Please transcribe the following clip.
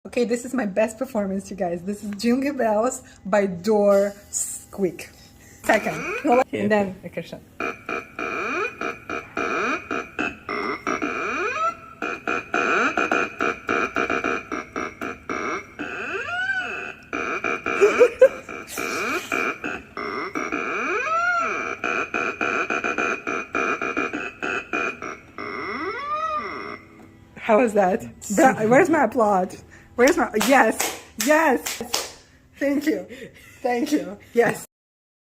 Okay, this is my best performance, you guys. This is Jingle Bells by Door Squeak. Second. And then arkadaşlar. How was that? Where's my applaud? Where's my... Yes! Yes! Thank you. Thank you. Yes.